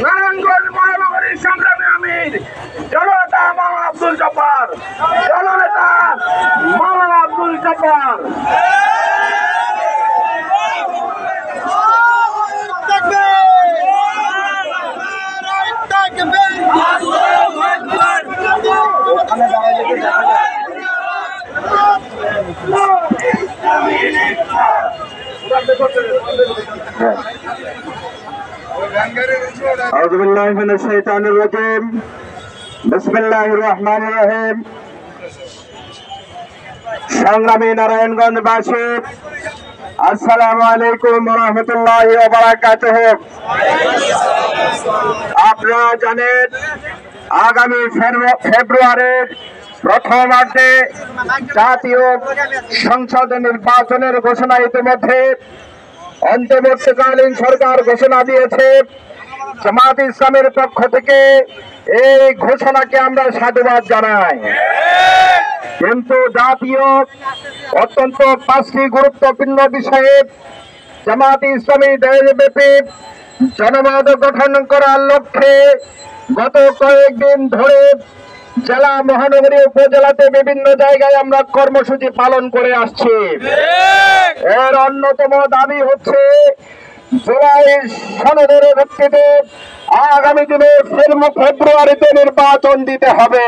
নারায়ণগঞ্জ মহানগরীর সংগ্রামী আমির জননেতা মাওলানা আব্দুল জব্বার, জননেতা মাওলানা আব্দুল জব্বার। সংগ্রামী নারায়ণগঞ্জবাসী, আসসালামু আলাইকুম ওয়া রাহমাতুল্লাহি ওয়া বারাকাতুহু। আপনারা জানেন আগামী ফেব্রুয়ারির প্রথমার্ধে জাতীয় সংসদ নির্বাচনের ঘোষণা ইতিমধ্যে অন্তর্বর্তীকালীন সরকার ঘোষণা দিয়েছে। জামাত ইসলামের পক্ষ থেকে এই ঘোষণাকে আমরা সাধুবাদ জানাই। কিন্তু জাতীয় অত্যন্ত 5টি গুরুত্বপূর্ণ বিষয়ে জামাত ইসলামী দেশব্যাপী জনমত গঠন করার লক্ষ্যে গত কয়েকদিন ধরে জেলা, মহানগরী, উপজেলাতে বিভিন্ন জায়গায় আমরা কর্মসূচি পালন করে আসছি। এর অন্যতম দাবি হচ্ছে জুলাই সনদের ভিত্তিতে আগামী দিনে ফেব্রুয়ারিতে নির্বাচন দিতে হবে।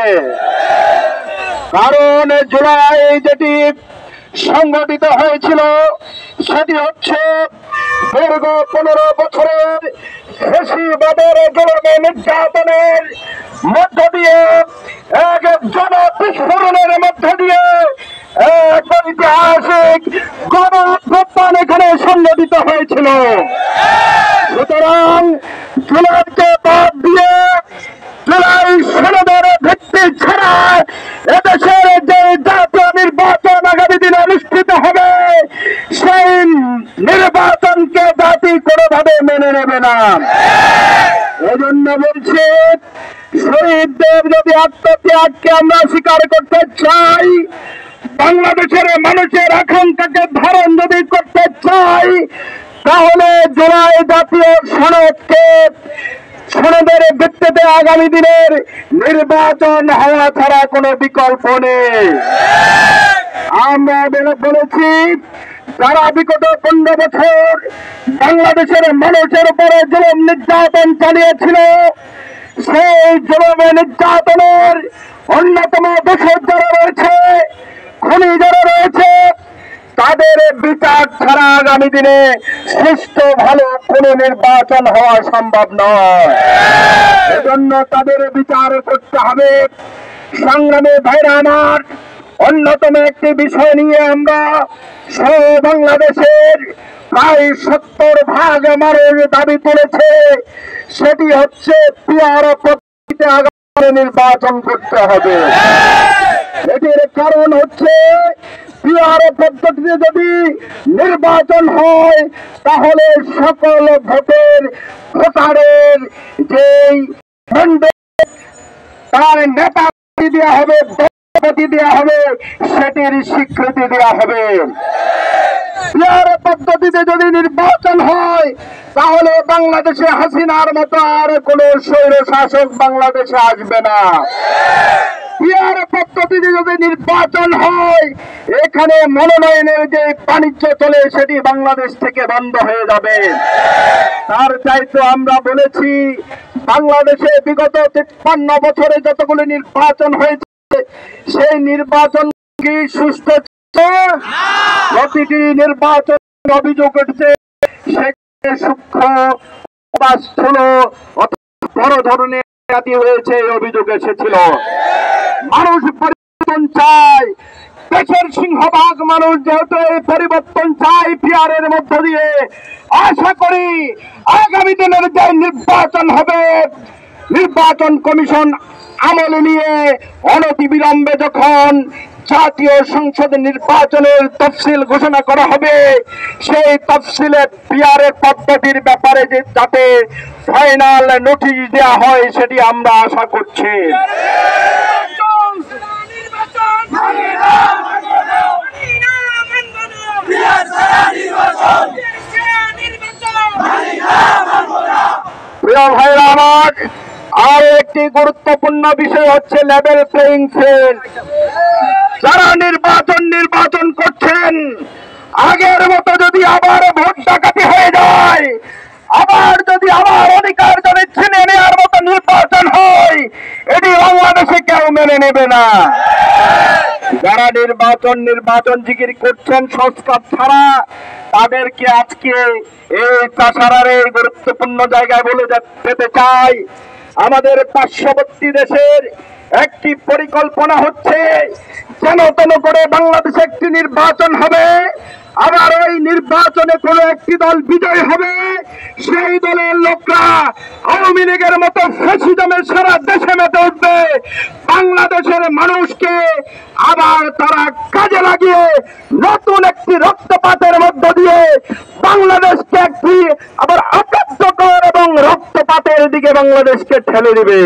কারণ জুলাই যেটি সংগঠিত হয়েছিল সেটি হচ্ছে দীর্ঘ 15 বছরের ফ্যাসিবাদের জুলুমে নির্যাতনের মধ্য দিয়ে, এক জনবিস্ফোরণের মধ্য দিয়ে এক ঐতিহাসিক গণ অভ্যুত্থান এখানে সংগঠিত হয়েছিল। সুতরাং জুলাইকে বাদ দিয়ে জুলাই সনদের ভিত্তি ছাড়া এদেশের যে জাতীয় নির্বাচন আগামী দিনে অনুষ্ঠিত হবে সেই নির্বাচনকে জাতি কোনোভাবে মেনে নেবে না। এজন্য বলছি, শহীদদের যদি আত্মত্যাগকে আমরা স্বীকার করতে চাই, বাংলাদেশের মানুষের আকাঙ্ক্ষাকে ধারণ যদি করতে চাই, তাহলে জুলাই জাতীয় সনদের ভিত্তিতে আগামী দিনের নির্বাচন হওয়া ছাড়া কোনো বিকল্প নেই। আমরা বলেছি, যারা বিগত 15 বছর বাংলাদেশের মানুষের উপরে জুলুম নির্যাতন চালিয়েছিল, সেই জুলুম নির্যাতনের অন্যতম দোষর যারা রয়েছে, খুনি যারা রয়েছে, তাদের বিচার ছাড়া আগামী দিনে সুষ্ঠু ভালো কোনো নির্বাচন হওয়া সম্ভব নয়। এজন্য তাদের বিচার করতে হবে। সংগ্রামী ভাইরা আমার, অন্যতম একটি বিষয় নিয়ে আমরা সব বাংলাদেশের প্রায় 70% মানুষ দাবি তুলেছে, সেটি হচ্ছে পিয়ার পদ্ধতিতে আগামী নির্বাচন করতে হবে। এটির কারণ হচ্ছে, পিয়ার পদ্ধতিতে যদি নির্বাচন হয় তাহলে সকল ভোটারের যেই তার নেতা দেওয়া হবে, দেওয়া হবে, সেটির স্বীকৃতি দেওয়া হবে। পিয়ার পদ্ধতিতে যদি নির্বাচন হয় তাহলে বাংলাদেশে হাসিনার মতো আর কোন স্বৈর শাসক বাংলাদেশে আসবে না। পিয়ার পদ্ধতিতে যদি নির্বাচন হয়, এখানে মনোনয়নের যে বাণিজ্য চলে সেটি বাংলাদেশ থেকে বন্ধ হয়ে যাবে। তার চাইতে আমরা বলেছি, বাংলাদেশে বিগত 53 বছরে যতগুলো নির্বাচন হয়েছে সেই নির্বাচন কি সুস্থ? প্রতিটি নির্বাচন অভিযোগ উঠছে সেখানে সূক্ষ্ম বা স্থূল বড় ধরনের জাতি হয়েছে, অভিযোগ এসেছিল। মানুষ পরিবর্তন চায়, দেশের সিংহভাগ মানুষ যেহেতু এই পরিবর্তন চাই পিয়ারের মধ্য দিয়ে, আশা করি আগামী দিনের যে নির্বাচন হবে, নির্বাচন কমিশন আমলে নিয়ে অনতিবিলম্বে যখন জাতীয় সংসদ নির্বাচনের তফসিল ঘোষণা করা হবে, সেই তফসিলে পিয়ারের পদ্ধতির ব্যাপারে যে যাতে ফাইনাল নোটিশ দেওয়া হয় সেটি আমরা আশা করছি। প্রিয় ভাইরা আমার, আর একটি গুরুত্বপূর্ণ বিষয় হচ্ছে লেভেল প্লেইং ফিল্ড। যারা নির্বাচন করছেন, আগের মতো যদি আবার ভোট ডাকাতি হয়ে যায়, আবার অধিকার যদি ছিনে নেওয়ার মতো নির্বাচন হয়, এটি বাংলাদেশে কেউ মেনে নেবে না। যারা নির্বাচন জিকির করছেন সংস্কার ছাড়া, তাদেরকে আজকে এই চাষারার এই গুরুত্বপূর্ণ জায়গায় বলে যেতে চাই, আমাদের পার্শ্ববর্তী দেশের একটি পরিকল্পনা হচ্ছে যেন তেন করে বাংলাদেশে একটি নির্বাচন হবে, আবার ওই নির্বাচনে কোনো একটি দল বিজয় হবে, সেই দলের লোকরা আওয়ামী লীগের মতো ফ্যাসিজমের সারা দেশে মেতে উঠবে। বাংলাদেশের মানুষকে আবার তারা কাজে লাগিয়ে নতুন একটি রক্তপাতের মধ্য দিয়ে বাংলাদেশকে একটি আবার অকার্যকর এবং রক্তপাতের দিকে বাংলাদেশকে ঠেলে দিবে।